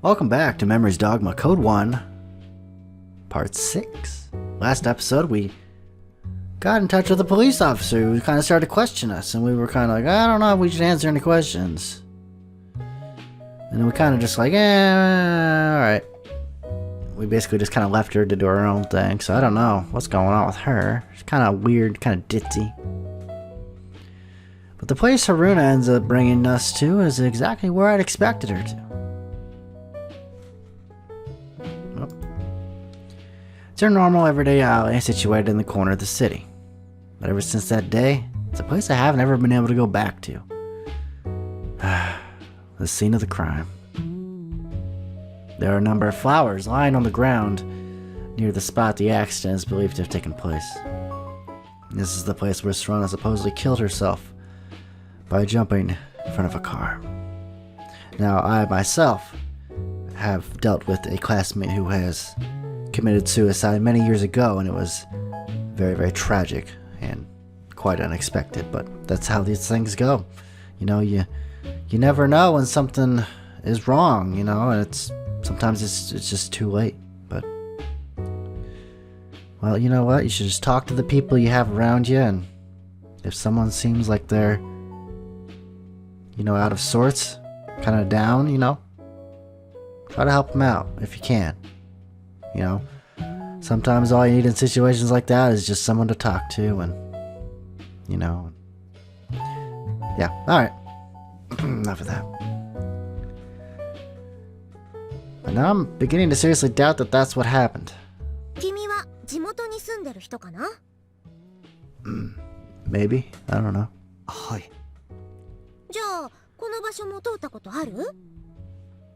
Welcome back to Memories Dogma Code 1, Part 6. Last episode, we got in touch with a police officer who kind of started to question us, and we were kind of like, I don't know if we should answer any questions. And then we kind of just like, alright. We basically just kind of left her to do her own thing, so I don't know what's going on with her. She's kind of weird, kind of ditzy. But the place Haruna ends up bringing us to is exactly where I'd expected her to. It's our normal everyday alley situated in the corner of the city. But ever since that day, it's a place I haven't ever been able to go back to. The scene of the crime. There are a number of flowers lying on the ground near the spot the accident is believed to have taken place. This is the place where Serana supposedly killed herself by jumping in front of a car. Now, I myself have dealt with a classmate who has committed suicide many years ago, and it was very, very tragic and quite unexpected, but that's how these things go. You know, you never know when something is wrong, you know, and sometimes it's just too late. But well, you know what, you should just talk to the people you have around you, and if someone seems like they're, you know, out of sorts, kind of down, you know, try to help them out if you can. You know, sometimes all you need in situations like that is just someone to talk to, and, you know, yeah, alright. Enough of that. But now I'm beginning to seriously doubt that that's what happened. Maybe? I don't know. はい。じゃあ、この場所も通ったことある？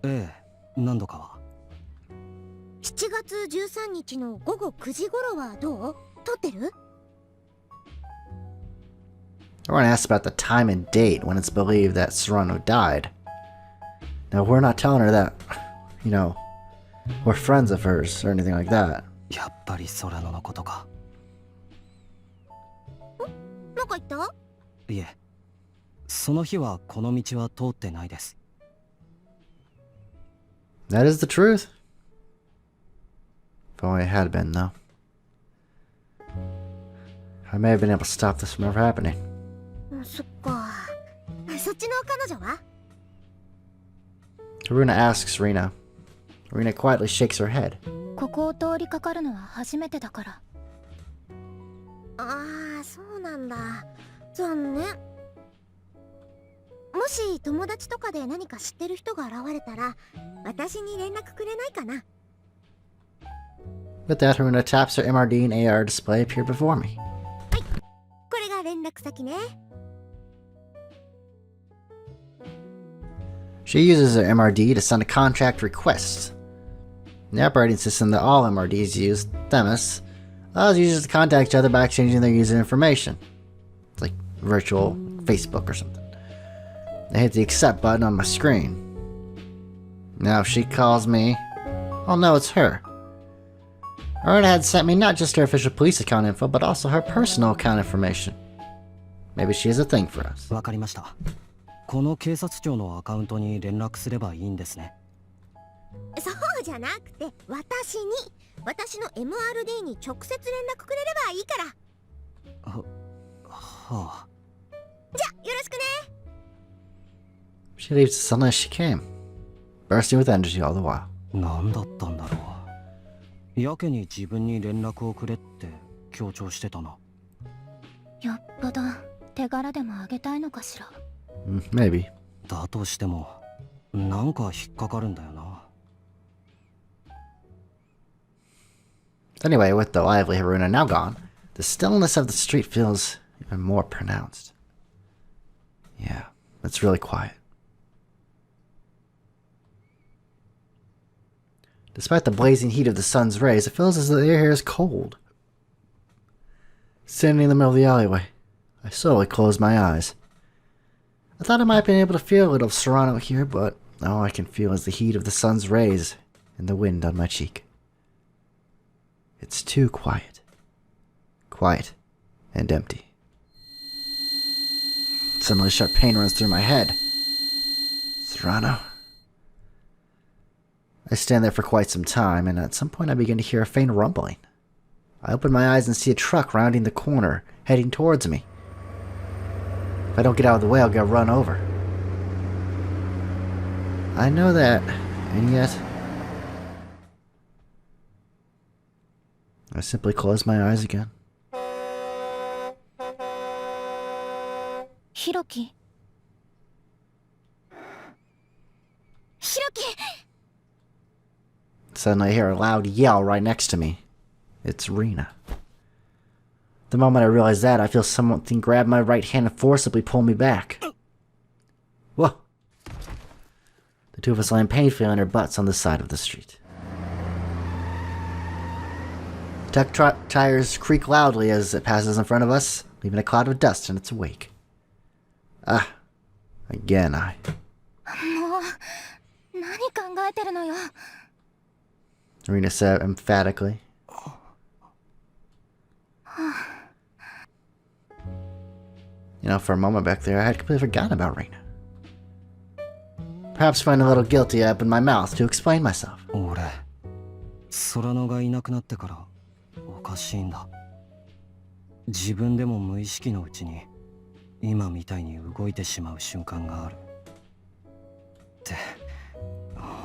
ええ、何度かは。7月13日の午後9時頃はどう？通ってる？ I want to ask about the time and date when it's believed that Serrano died. Now, we're not telling her that, you know, we're friends of hers or anything like that. やっぱりソラノのことか。なんか言った？いえ、その日はこの道は通ってないです。That is the truth. If only it had been, though. I may have been able to stop this from ever happening. そっか。そっちの彼女は？ Haruna asks Rina. Rina quietly shakes her head. ここを通りかかるのは初めてだから。ああ、そうなんだ。残念。もし友達とかで何か知ってる人が現れたら、私に連絡くれないかな。With that, Haruna taps her MRD and AR display appear before me. はい、これが連絡先ね。She uses her MRD to send a contract request. The operating system that all MRDs use, Themis, allows users to contact each other by exchanging their user information. It's like virtual Facebook or something. I hit the accept button on my screen. Now if she calls me, I'll know it's her. Haruna had sent me not just her official police account info, but also her personal account information. Maybe she has a thing for us. わかりました。この警察庁のアカウントに連絡すればいいんですね。そうじゃなくて、私の MRD に直接連絡くれればいいから。はあ。じゃ、よろしくね。She leaves as suddenly as she came, bursting with energy all the while. 何だったんだろう。やけに自分に連絡をくれって強調してたな。よっぽど手柄でもあげたいのかしら。Maybe. だとしても、なんか引っかかるんだよな。Anyway, with the lively Haruna now gone, the stillness of the street feels even more pronounced. Yeah, it's really quiet. Despite the blazing heat of the sun's rays, it feels as though the air here is cold. Standing in the middle of the alleyway, I slowly closed my eyes. I thought I might have been able to feel a little Serrano here, but all I can feel is the heat of the sun's rays and the wind on my cheek. It's too quiet. Quiet and empty. Suddenly a sharp pain runs through my head. Serrano? I stand there for quite some time, and at some point I begin to hear a faint rumbling. I open my eyes and see a truck rounding the corner, heading towards me. If I don't get out of the way, I'll get run over. I know that, and yet I simply close my eyes again. Hiroki. Hiroki! Suddenly I hear a loud yell right next to me. It's Rina. The moment I realize that, I feel something grab my right hand and forcibly pull me back. Whoa! The two of us land painfully on our butts on the side of the street. The truck tires creak loudly as it passes in front of us, leaving a cloud of dust in its wake. Again I... もう、何考えてるのよ。 Rina said emphatically. You know, for a moment back there, I had completely forgotten about Rina. Perhaps feeling a little guilty, I opened my mouth to explain myself. 俺、空野がいなくなってからおかしいんだ。自分でも無意識のうちに今みたいに動いてしまう瞬間がある。って、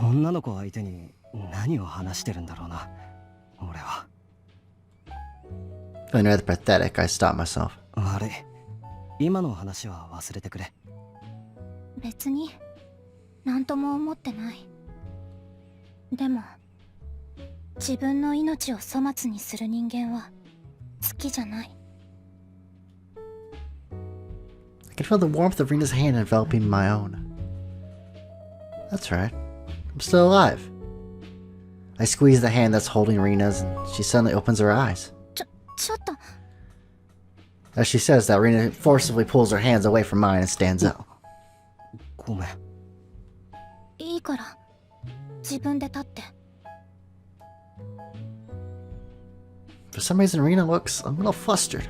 女の子相手に何を話してるんだろうな、俺は。Feeling rather pathetic, I stopped myself. 悪い。今の話は忘れてくれ。別に、なんとも思ってない。でも、自分の命を粗末にする人間は好きじゃない。I could feel the warmth of Rina's hand enveloping my own. That's right. I'm still alive. I squeeze the hand that's holding Rina's, and she suddenly opens her eyes. ちょっと。 As she says that, Rina forcibly pulls her hands away from mine and stands up. ごめん。いいから、自分で立って。 For some reason, Rina looks a little flustered.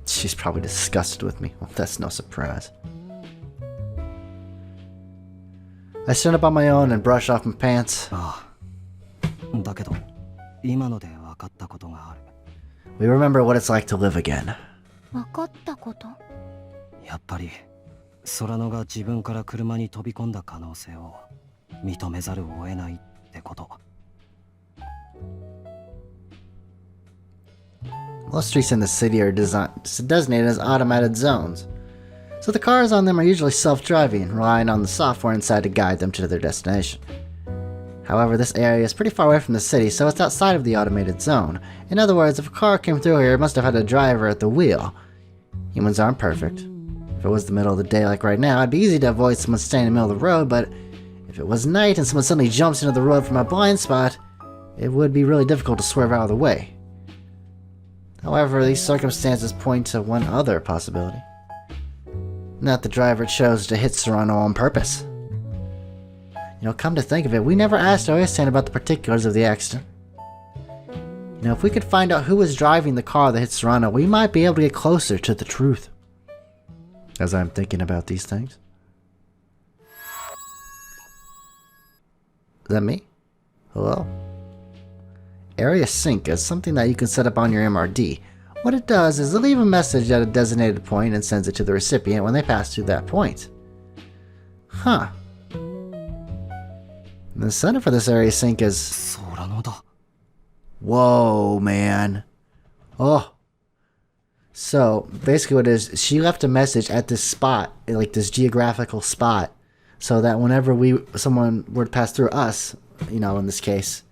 She's probably disgusted with me. Well, that's no surprise. I stand up on my own and brush off my pants. ああ。だけど、今ので分かったことがある。 We remember what it's like to live again. 分かったこと？やっぱり空野が自分から車に飛び込んだ可能性を認めざるを得ないってこと。 Most streets in the city are designated as automated zones, so the cars on them are usually self-driving, relying on the software inside to guide them to their destination. However, this area is pretty far away from the city, so it's outside of the automated zone. In other words, if a car came through here, it must have had a driver at the wheel. Humans aren't perfect. If it was the middle of the day like right now, it'd be easy to avoid someone staying in the middle of the road, but if it was night and someone suddenly jumps into the road from a blind spot, it would be really difficult to swerve out of the way. However, these circumstances point to one other possibility. Not the driver chose to hit Serrano on purpose. You know, come to think of it, we never asked Oya-san about the particulars of the accident. You know, if we could find out who was driving the car that hit Serrano, we might be able to get closer to the truth. As I'm thinking about these things. Is that me? Hello? Area Sync is something that you can set up on your MRD. What it does is it'll leave a message at a designated point and sends it to the recipient when they pass through that point. Huh. The center for this area sync is... 空野だ。 Whoa, man. Oh. So, basically what it is, she left a message at this spot, like this geographical spot, so that whenever someone were to pass through us, you know, in this case,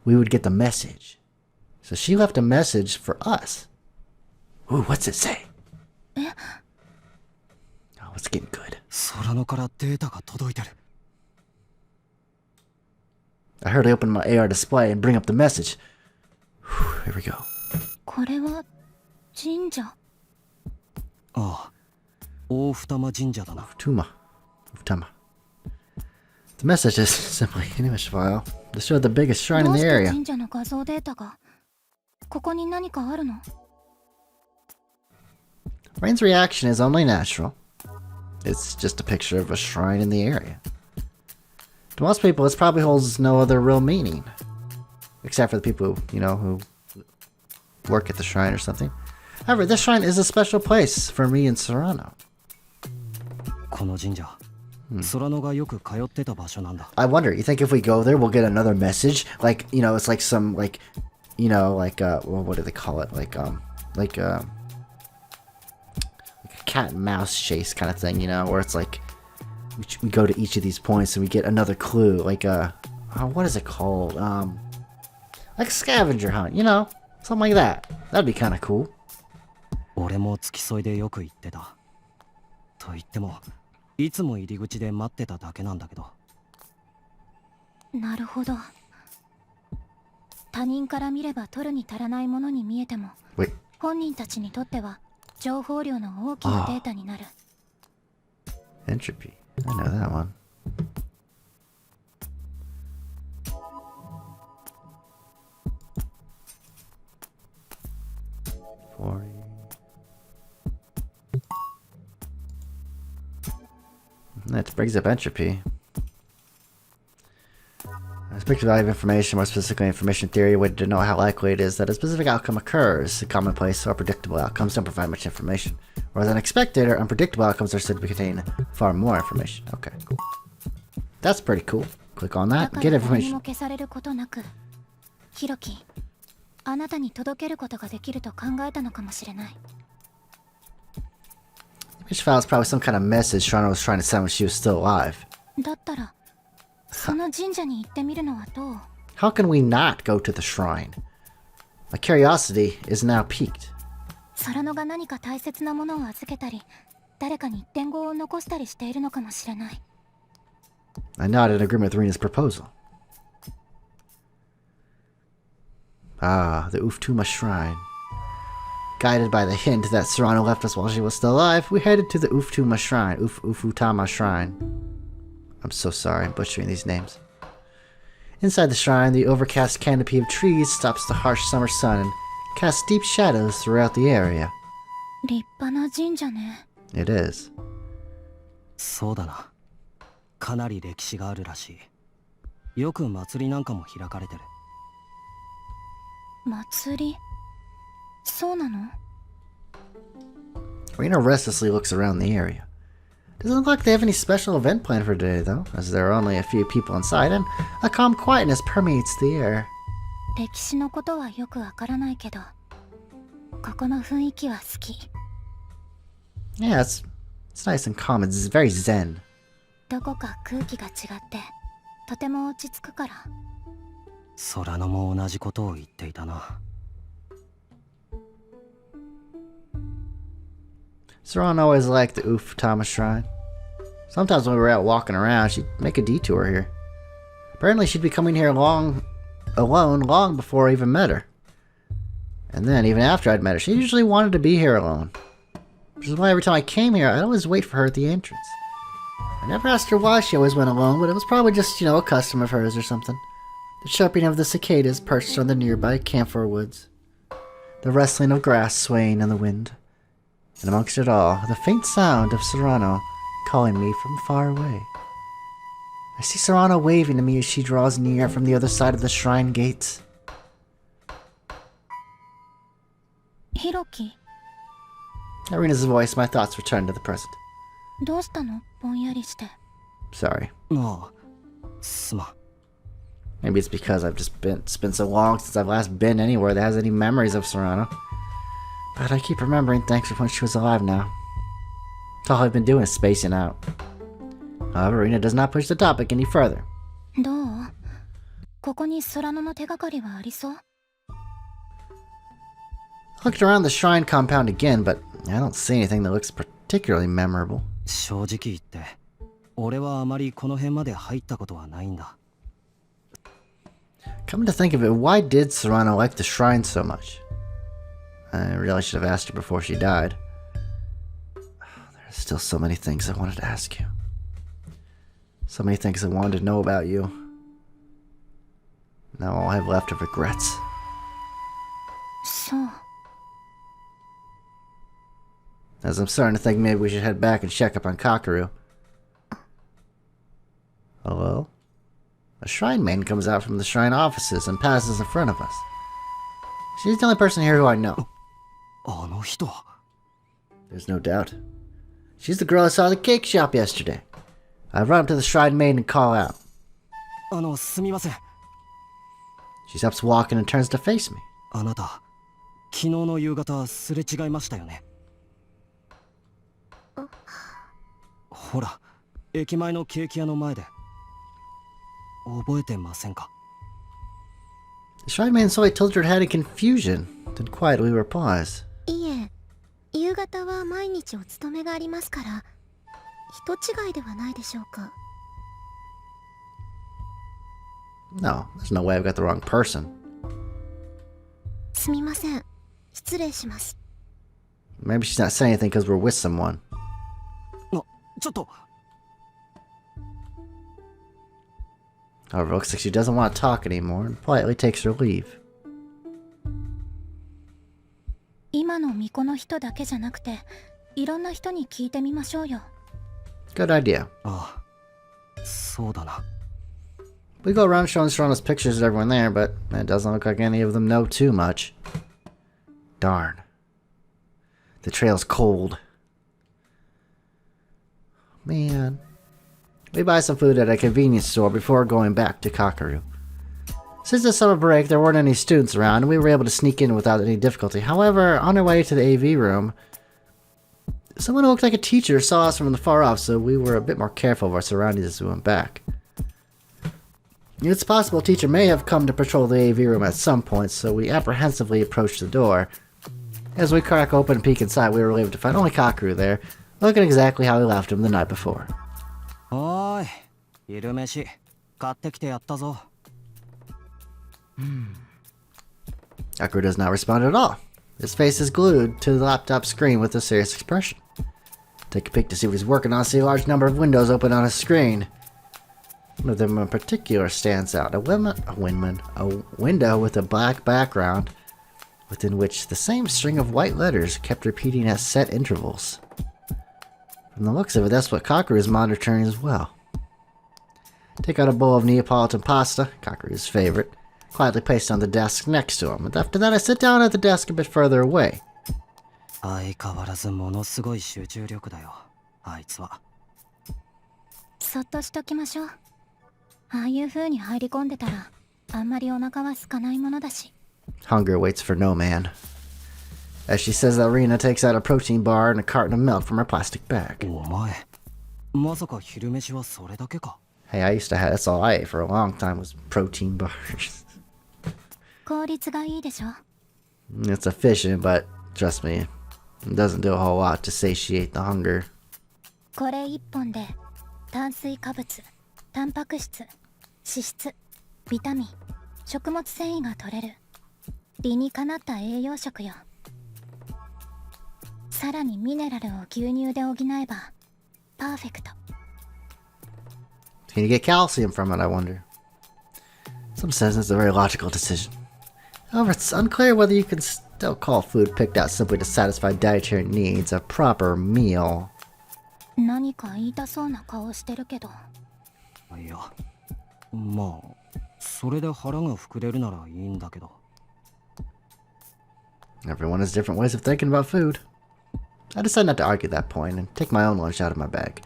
we would get the message. So she left a message for us. Ooh, what's it say? Oh, it's getting good. 空野からデータが届いてる。 I heard I open my AR display and bring up the message. Whew, here we go. これは神社。ああ、大二間神社だな。Utama. The message is simply an image file to show the biggest shrine in どう the して area. 神社の画像データがここに何かあるの？ Rain's reaction is only natural. It's just a picture of a shrine in the area. To most people, this probably holds no other real meaning. Except for the people, who work at the shrine or something. However, this shrine is a special place for me and Serrano. この神社、空野がよく通ってた場所なんだ。 I wonder, you think if we go there, we'll get another message? Like, it's like some, like, well, what do they call it? Like a cat and mouse chase kind of thing, where it's like, we go to each of these points and we get another clue, like what is it called? Like a scavenger hunt, something like that. That'd be kind of cool. 俺も付き添いでよく行ってた。と言っても、いつも入り口で待ってただけなんだけど。なるほど。他人から見れば取るに足らないものに見えても、本人たちにとっては情報量の大きなデータになる。Entropy. I know that one. That brings up entropy. A specific value of information, more specifically information theory, would denote how likely it is that a specific outcome occurs. Commonplace or predictable outcomes don't provide much information, whereas unexpected or unpredictable outcomes are said to contain far more information. Okay, cool. That's pretty cool. Click on that and get information. 消されることなく、ヒロキ、あなたに届けることができると考えたのかもしれない。Which file is probably some kind of message Toronto was trying to send when she was still alive. だったら、その神社に行ってみるのはどう？ How can we not go to the shrine? My curiosity is now piqued. 空野が何か大切なものを預けたり、誰かに伝言を残したりしているのかもしれない。I nodded in agreement with Rena's proposal. Ah, the Uftuma Shrine. Guided by the hint that Serrano left us while she was still alive, we headed to the Uftuma Shrine. Ufutama Shrine. I'm so sorry, I'm butchering these names. Inside the shrine, the overcast canopy of trees stops the harsh summer sun and casts deep shadows throughout the area. 立派な神社ね。It is. そうだな。かなり歴史があるらしい。よく祭りなんかも開かれてる。祭り？そうなの？ Rena restlessly looks around the area. Doesn't look like they have any special event planned for today, though, as there are only a few people inside, and a calm quietness permeates the air. 歴史のことはよくわからないけど、ここの雰囲気は好き。Yeah, it's nice and calm. It's very zen. どこか空気が違って、とても落ち着くから。空野も同じことを言っていたな。Saran always liked the Uftama Shrine. Sometimes when we were out walking around, she'd make a detour here. Apparently she'd be coming here alone long before I even met her. And then, even after I'd met her, she usually wanted to be here alone. Which is why every time I came here, I'd always wait for her at the entrance. I never asked her why she always went alone, but it was probably just, a custom of hers or something. The chirping of the cicadas perched on the nearby camphor woods. The rustling of grass swaying in the wind. And amongst it all, the faint sound of Serrano calling me from far away. I see Serrano waving to me as she draws near from the other side of the shrine gates. Hiroki. At Rena's voice, my thoughts returned to the present. どうしたの？ぼんやりして。 Sorry. ああ、すまん。 Maybe it's because it's been so long since I've last been anywhere that has any memories of Serrano. But I keep remembering things from when she was alive now. That's all I've been doing is spacing out. However, Rena does not push the topic any further. どう？ここに空野の手がかりはありそう？ I looked around the shrine compound again, but I don't see anything that looks particularly memorable. 正直言って、俺はあまりこの辺まで入ったことはないんだ。 Come to think of it, why did Serrano like the shrine so much? I really should have asked her before she died. There's still so many things I wanted to ask you. So many things I wanted to know about you. Now all I have left are regrets. そう。 As I'm starting to think maybe we should head back and check up on Kakaru. Hello? A shrine maiden comes out from the shrine offices and passes in front of us. She's the only person here who I know. あの人は There's no doubt. She's the girl I saw in the cake shop yesterday. I run up to the shrine maiden and call out. すみません She stops walking and turns to face me. あなた昨日の夕方すれ違いましたよねほら駅前のケーキ屋の前で覚えてませんか The shrine maiden slowly tilted her head in confusion, then quietly replies. いえ、夕方は毎日お勤めがありますから、人違いではないでしょうか。No, there's no way I've got the wrong person. すみません。失礼します。Maybe she's not saying anything because we're with someone. ちょっと However, it looks like she doesn't want to talk anymore and politely takes her leave. 今の巫女の人だけじゃなくて、いろんな人に聞いてみましょうよ。Good idea. ああそうだな We go around showing Serrano's pictures to everyone there, but it doesn't look like any of them know too much. Darn. The trail's cold. Man. We buy some food at a convenience store before going back to Kakaru. Since the summer break, there weren't any students around, and we were able to sneak in without any difficulty. However, on our way to the AV room, someone who looked like a teacher saw us from the far off, so we were a bit more careful of our surroundings as we went back. It's possible a teacher may have come to patrol the AV room at some point, so we apprehensively approached the door. As we crack open and peek inside, we were relieved to find only Kakaru there, looking exactly how we left him the night before. おーい昼飯買ってきてやったぞ Kakaru does not respond at all. His face is glued to the laptop screen with a serious expression. Take a peek to see what he's working on, see a large number of windows open on his screen. One of them in particular stands out. A window with a black background within which the same string of white letters kept repeating at set intervals. From the looks of it, that's what Kakaru is monitoring as well. Take out a bowl of Neapolitan pasta, Kakaru's favorite, quietly placed on the desk next to him, and after that I sit down at the desk a bit further away. 相変わらずものすごい集中力だよあいつはそっとしときましょう。ああいう風に入り込んでたら、あんまりお腹は空かないものだし。Hunger waits for no man. As she says that, Rina takes out a protein bar and a carton of milk from her plastic bag. お前まさか昼飯はそれだけか Hey, I used to have, that's all I ate for a long time was protein bars. 効率がいいでしょ。It's efficient, but trust me, it doesn't do a whole lot to satiate the hunger. これ一本で炭水化物、タンパク質、脂質、ビタミン、食物繊維が取れる理にかなった栄養食よ。さらにミネラルを牛乳で補えばパーフェクト。 Can you get calcium from it, I wonder? Some says it's a very logical decision. However, it's unclear whether you can still call food picked out simply to satisfy dietary needs a proper meal. 何か言いたそうな顔してるけど。いやまあそれで腹が膨れるならいいんだけど Everyone has different ways of thinking about food. I decided not to argue that point and take my own lunch out of my bag.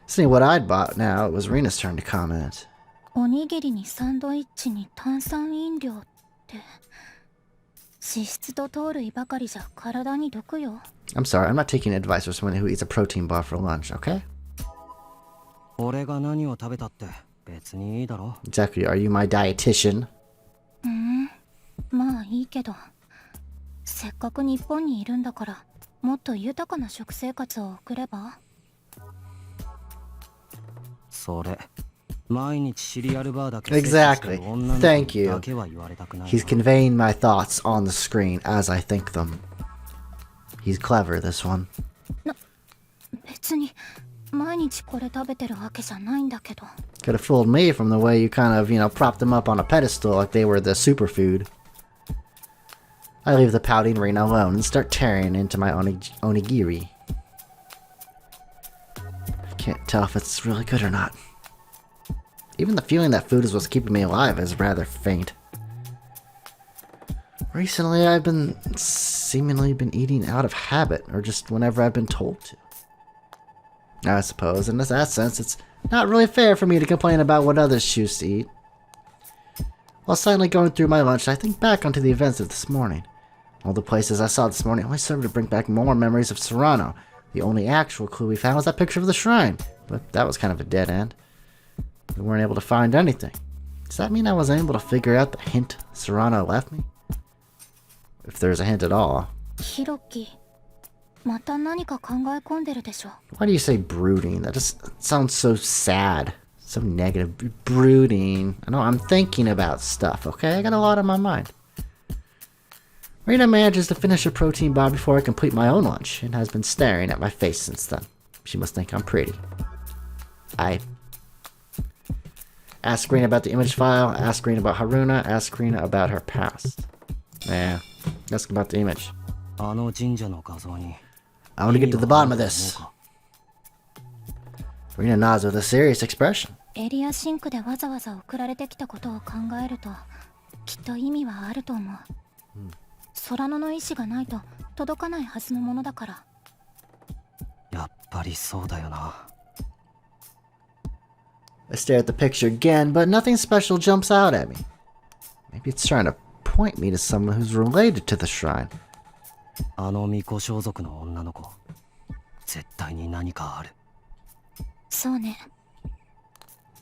Seeing what I'd bought now, it was Rina's turn to comment. おにぎりにサンドイッチに炭酸飲料って脂質と糖類ばかりじゃ体に毒よ。 I'm sorry, I'm not taking advice from someone who eats a protein bar for lunch, okay? 俺が何を食べたって別にいいだろ Exactly, are you my dietitian? まあいいけど、せっかく日本にいるんだからもっと豊かな食生活を送れば。それ毎日シリアルバーだけ Exactly. Thank you. だけは言われたくない He's conveying my thoughts on the screen as I think them. He's clever, this one. 別に毎日これ食べてるわけじゃないんだけど。 Could have fooled me from the way you kind of, propped them up on a pedestal like they were the superfood. I leave the pouting Rina alone and start tearing into my onigiri. I can't tell if it's really good or not. Even the feeling that food is what's keeping me alive is rather faint. Recently, I've been seemingly been eating out of habit, or just whenever I've been told to. I suppose, in that sense, it's not really fair for me to complain about what others choose to eat. While silently going through my lunch, I think back onto the events of this morning. All the places I saw this morning only served to bring back more memories of Serrano. The only actual clue we found was that picture of the shrine, but that was kind of a dead end. We weren't able to find anything. Does that mean I wasn't able to figure out the hint Serrano left me? If there's a hint at all. ヒロキ、また何か考え込んでるでしょ。 Why do you say brooding? That just sounds so sad. So negative. Brooding. I know, I'm thinking about stuff, okay? I got a lot on my mind. Rita manages to finish a protein bar before I complete my own lunch, and has been staring at my face since then. She must think I'm pretty. I ask Rena about the image file, ask Rena about Haruna, ask Rena about her past. Yeah, ask about the image. あの神社の画像に I want to get to the bottom of this. Rena nods with a serious expression. エリアシンクでわざわざ送られてきたことを考えると、きっと意味はあると思う。空野の意志がないと届かないはずのものだから。やっぱりそうだよな。 I stare at the picture again, but nothing special jumps out at me. Maybe it's trying to point me to someone who's related to the shrine. あの巫女装束の女の子、絶対に何かある。そうね。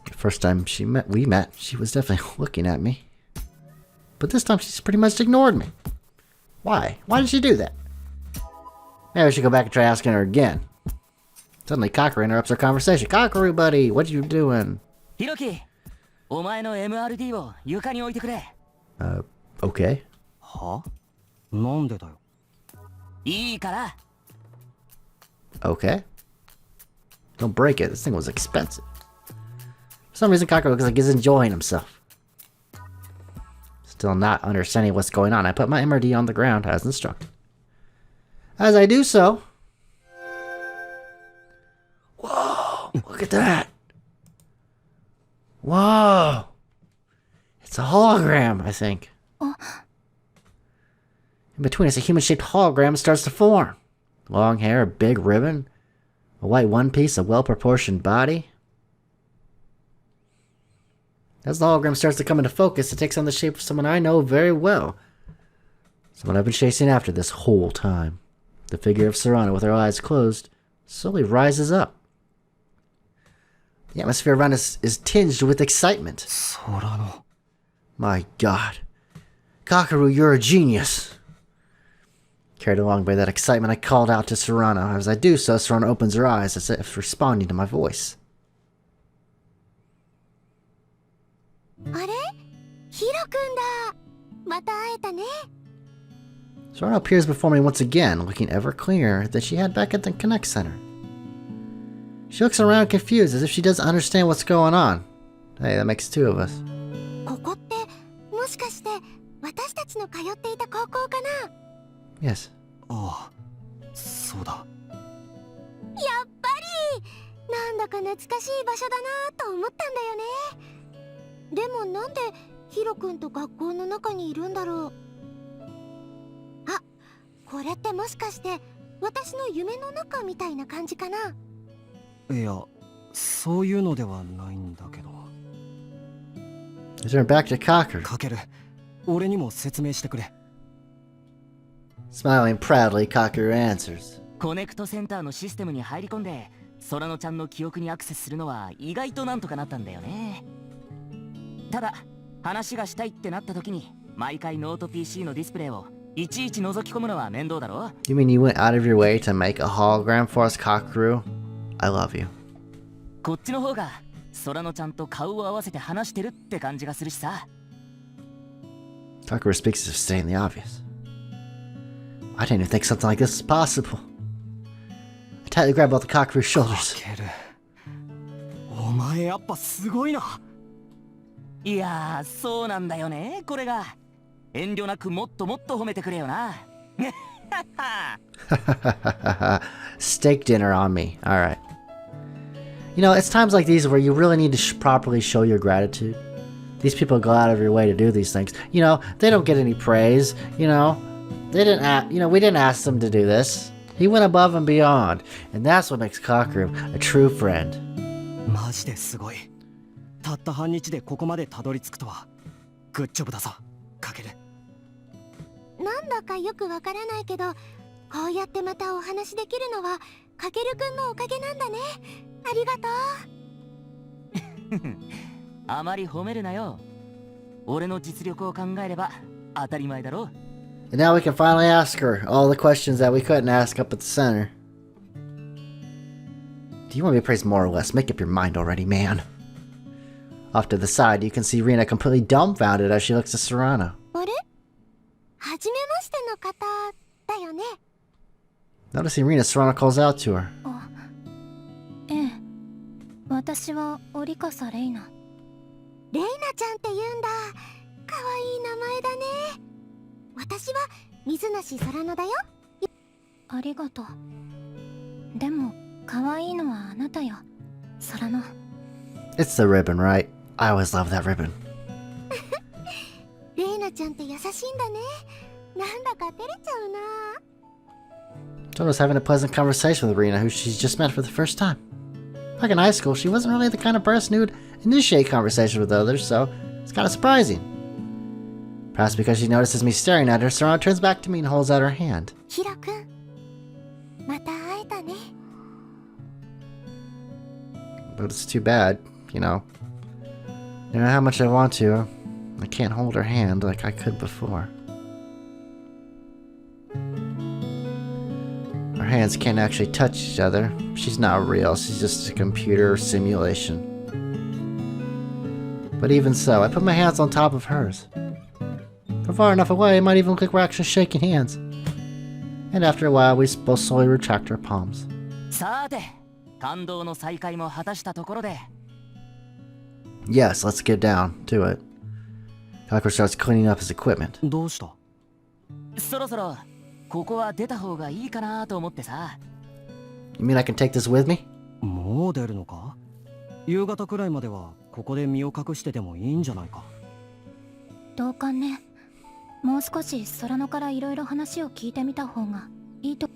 The first time we met, she was definitely looking at me. But this time she's pretty much ignored me. Why? Why did she do that? Maybe I should go back and try asking her again. Suddenly, Kakeru interrupts our conversation. Kakeru, buddy, what you doing? Hiroki, お前の MRD を床に置いてくれ。Okay. は？なんでだよ。いいから。Okay. Don't break it. This thing was expensive. For some reason, Kakeru looks like he's enjoying himself. Still not understanding what's going on, I put my MRD on the ground as instructed. As I do so... Whoa! Look at that! Whoa! It's a hologram, I think. In between us, a human-shaped hologram starts to form. Long hair, a big ribbon, a white one piece, a well-proportioned body. As the hologram starts to come into focus, it takes on the shape of someone I know very well. Someone I've been chasing after this whole time. The figure of Serrano, with her eyes closed, slowly rises up. The atmosphere around us is tinged with excitement. Serrano. My God. Kakeru, you're a genius. Carried along by that excitement, I called out to Serrano. As I do so, Serrano opens her eyes as if responding to my voice. あれ？ヒロくんだ。また会えたね。 Serrano appears before me once again, looking ever clearer than she had back at the Connect Center. She looks around confused, as if she doesn't understand what's going on. Hey, that makes two of us. ここってもしかして私たちの通っていた高校かな？ Yes. ああ、そうだ。やっぱりなんだか懐かしい場所だなと思ったんだよね。でもなんでヒロくんと学校の中にいるんだろう。あ、これってもしかして私の夢の中みたいな感じかな。いや、そういうのではないんだけど。I turn back to Kakeru. かける、俺にも説明してくれ。Smiling proudly, Kakeru answers. コネクトセンターのシステムに入り込んで、空野ちゃんの記憶にアクセスするのは意外となんとかなったんだよね。ただ、話がしたいってなった時に、毎回ノート PC のディスプレイをいちいち覗き込むのは面倒だろ？ You mean you went out of your way to make a hologram for us, Kakeru? I love you. こっちの方が空野ちゃんと顔を合わせて話してるって感じがするしさ。Kakeru speaks as if stating the obvious. I didn't even think something like this was possible. I tightly grab both Kakeru's shoulders. かける、お前やっぱすごいな。いやー、そうなんだよね、これが。遠慮なくもっともっと褒めてくれよな。Steak dinner on me. Alright. You know, it's times like these where you really need to properly show your gratitude. These people go out of your way to do these things. You know, they don't get any praise. You know, they didn't. We didn't ask them to do this. He went above and beyond, and that's what makes Kakeru a true friend. マジですごい。たった半日でここまでたどり着くとは。グッジョブだぞ、かける。なんだかよくわからないけど、こうやってまたお話できるのはかけるくんのおかげなんだね。ありがとう。あまり褒めるなよ。俺の実力を考えれば当たり前だろ。And now we can finally ask her all the questions that we couldn't ask up at the center. Do you want me to praise more or less? Make up your mind already, man. Off to the side, you can see Rina completely dumbfounded as she looks at Serana. あれ？はじめましての方だよね。Noticing Rina, Serana calls out to her. あ、ええ。私はオリカサ・レイナ。レイナちゃんって言うんだ。かわいい名前だね。私は水梨空乃だよ。ありがとう。でも可愛いのはあなたよ、空乃。It's the ribbon, right? I always love that ribbon. レイナちゃんって優しいんだね。なんだか照れちゃうな。Toto's having a pleasant conversation with Rina, who she's just met for the first time. Back in high school, she wasn't really the kind of person who'd initiate conversation with others, so it's kind of surprising. Perhaps because she notices me staring at her, Serana turns back to me and holds out her hand. ヒロくん、また会えたね。But it's too bad, you know. No matter how much I want to, I can't hold her hand like I could before. Our hands can't actually touch each other. She's not real, she's just a computer simulation. But even so, I put my hands on top of hers. From far enough away, it might even look like we're actually shaking hands. And after a while, we both slowly retract our palms. さて、感動の再会も果たしたところで。Yes, let's get down to it. Kakeru starts cleaning up his equipment. どうした？そろそろここは出た方がいいかなと思ってさ。You mean I can take this with me? もう出るのか？夕方くらいまではここで身を隠しててもいいんじゃないか。同感ね。もう少し空乃からいろいろ話を聞いてみた方がいいと。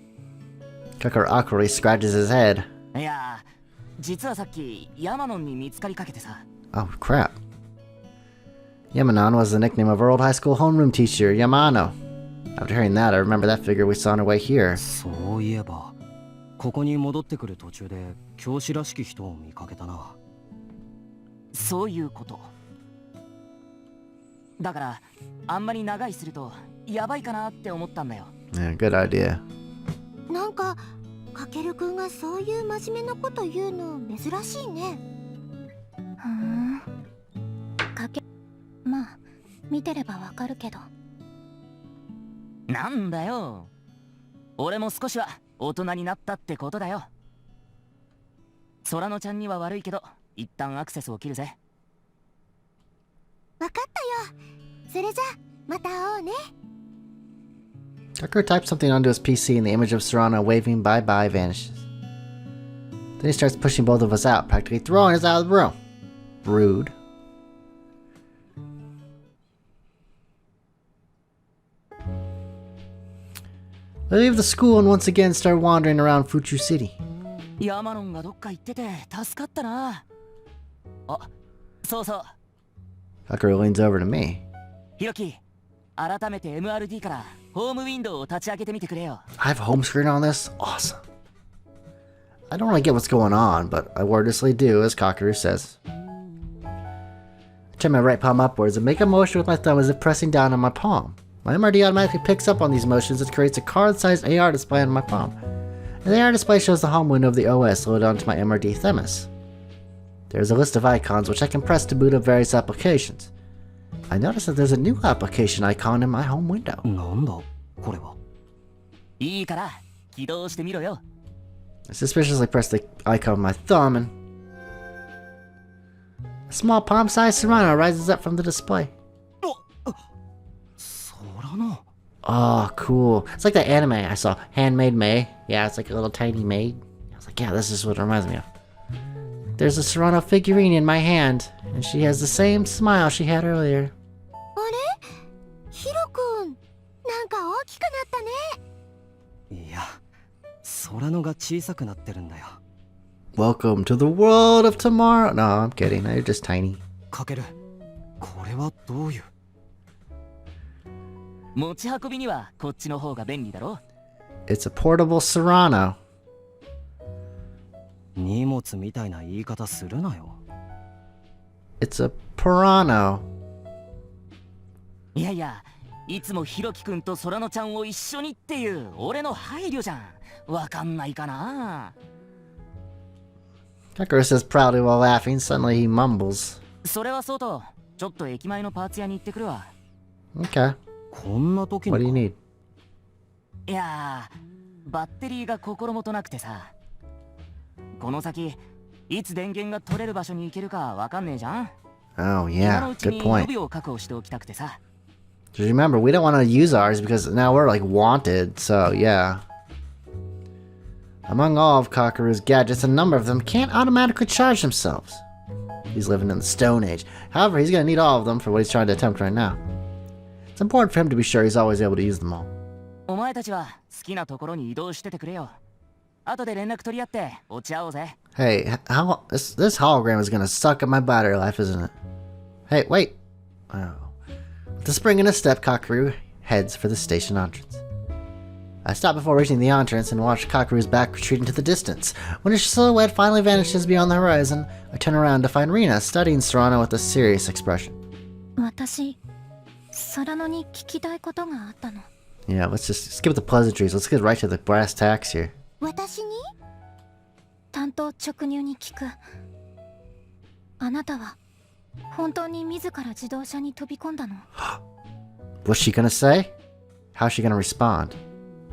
Kakeru awkwardly scratches his head. いや、実はさっきヤマノンに見つかりかけてさ。Oh, crap. Yamanon was the nickname of our old high school homeroom teacher, Yamano. After hearing that, I remember that figure we saw on our way here. そういえば、ここに戻ってくる途中で教師らしき人を見かけたな。そういうこと。だからあんまり長居するとやばいかなって思ったんだよ。Yeah, good idea. なんかかけるくんがそういう真面目なこと言うの珍しいね。ふん。まあ見てればわかるけど。なんだよ。俺も少しは大人になったってことだよ。空乃ちゃんには悪いけど、一旦アクセスを切るぜ。わかったよ。それじゃまた会おうね。Kakeru types something onto his PC and the image of Serana waving bye-bye vanishes. Then he starts pushing both of us out, practically throwing us out of the room. Rude. We leave the school and once again start wandering around Fuchu City. ヤマノンがどっか行ってて助かったな。あ、そうそう。Kakeru leans over to me. ヒロキ、改めて MRD からホームウィンドウを立ち上げてみてくれよ。I have a home screen on this? Awesome. I don't really get what's going on, but I wordlessly do, as Kakeru says. I turn my right palm upwards and make a motion with my thumb as if pressing down on my palm. My MRD automatically picks up on these motions and creates a card-sized AR display on my palm. And the AR display shows the home window of the OS loaded onto my MRD Themis. There's a list of icons which I can press to boot up various applications. I notice that there's a new application icon in my home window. なんだこれは。いいから起動してみろよ。I suspiciously press the icon with my thumb and a small palm-sized Serana rises up from the display. 空の。 Oh, cool. It's like that anime I saw, Handmaid May. Yeah, it's like a little tiny maid. I was like, yeah, this is what it reminds me of. there's a Serrano figurine in my hand, and she has the same smile she had earlier. あれヒロくん、なんか大きくなったね。いや、空のが小さくなってるんだよ。 Welcome to the world of tomorrow. No, I'm kidding. You're just tiny. かける、これはどういう。持ち運びにはこっちの方が便利だろ。 It's a portable Serrano. 荷物みたいな言い方するなよ。 It's a Pirano. いやいや、いつもヒロキくんとソラノちゃんを一緒にっていう俺の配慮じゃん。わかんないかな。 Kakeru says proudly while laughing. Suddenly he mumbles. それはそうと、ちょっと駅前のパーツ屋に行ってくるわ。 Okay. こんな時に What do you need? いやー、バッテリーが心もとなくてさ。この先、いつ電源が取れる場所に行けるかわかんねえじゃん。 Oh, 今の yeah. うち Good に予 point. 備を確保しておきたくてさ。 Just remember, we don't want to use ours because now we're like wanted, so yeah. Among all of Kakeru's gadgets, a number of them can't automatically charge themselves. He's living in the Stone Age. However, he's going to need all of them for what he's trying to attempt right now. It's important for him to be sure he's always able to use them all. お前たちは好きなところに移動しててくれよ。後で連絡取り合って落ち合おうぜ。 Hey, this hologram is going to suck at my battery life, isn't it? Hey, wait. Oh. With a spring and a step, Kakeru heads for the station entrance. I stop before reaching the entrance and watch Kakeru's back retreat into the distance. When his silhouette finally vanishes beyond the horizon, I turn around to find Rina studying Serrano with a serious expression. 私、空に聞きたいことがあったの。 Yeah, let's just skip the pleasantries. Let's get right to the brass tacks here. 私に？単刀直入に聞く。あなたは本当に自ら自動車に飛び込んだの？ What's she gonna say? How's she gonna respond?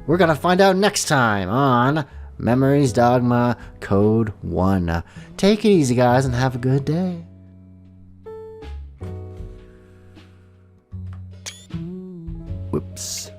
We're gonna find out next time on Memories Dogma Code 1. Take it easy, guys, and have a good day. Whoops.